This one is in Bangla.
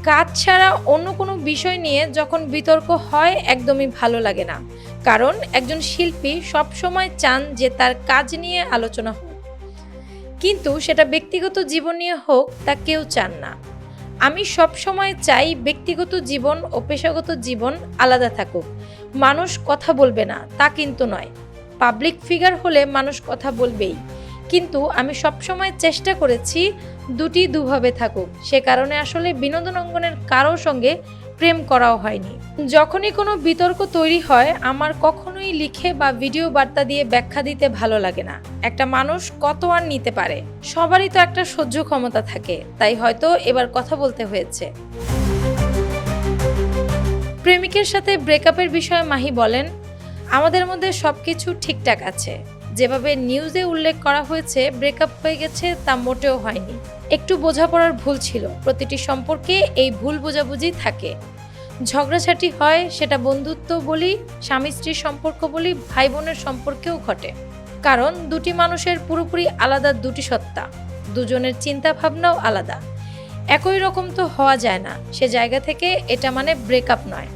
কাজ ছাড়া অন্য কোনো বিষয় নিয়ে যখন বিতর্ক হয় একদমই ভালো লাগে না, কারণ একজন শিল্পী সবসময় চান যে তার কাজ নিয়ে আলোচনা হোক, কিন্তু সেটা ব্যক্তিগত জীবন নিয়ে হোক তা কেউ চান না। আমি সবসময় চাই ব্যক্তিগত জীবন ও পেশাগত জীবন আলাদা থাকুক। মানুষ কথা বলবে না তা কিন্তু নয়, পাবলিক ফিগার হলে মানুষ কথা বলবেই, কিন্তু আমি সবসময় চেষ্টা করেছি দুটি দুভাবে থাকুক। সে কারণে আসলে বিনোদন অঙ্গনের কারোর সঙ্গে প্রেম করাও হয়নি। যখনই কোনো বিতর্ক তৈরি হয় আমার কখনোই লিখে বা ভিডিও বার্তা দিয়ে ব্যাখ্যা দিতে ভালো লাগে না। একটা মানুষ কত আর নিতে পারে, সবারই তো একটা সহ্য ক্ষমতা থাকে, তাই হয়তো এবার কথা বলতে হয়েছে। প্রেমিকের সাথে ব্রেকআপের বিষয়ে মাহি বলেন, আমাদের মধ্যে সবকিছু ঠিকঠাক আছে। যেভাবে নিউজে উল্লেখ করা হয়েছে ব্রেকআপ হয়ে গেছে তা মোটেও হয়নি। একটু বোঝাপড়ার ভুল ছিল। প্রতিটি সম্পর্কে এই ভুল বোঝাবুঝি থাকে, ঝগড়াঝাটি হয়, সেটা বন্ধুত্ব বলি, স্বামী স্ত্রীর সম্পর্ক বলি, ভাই বোনের সম্পর্কেও ঘটে। কারণ দুটি মানুষের পুরোপুরি আলাদা দুটি সত্তা, দুজনের চিন্তা ভাবনাও আলাদা, একই রকম তো হওয়া যায় না। সে জায়গা থেকে এটা মানে ব্রেকআপ নয়।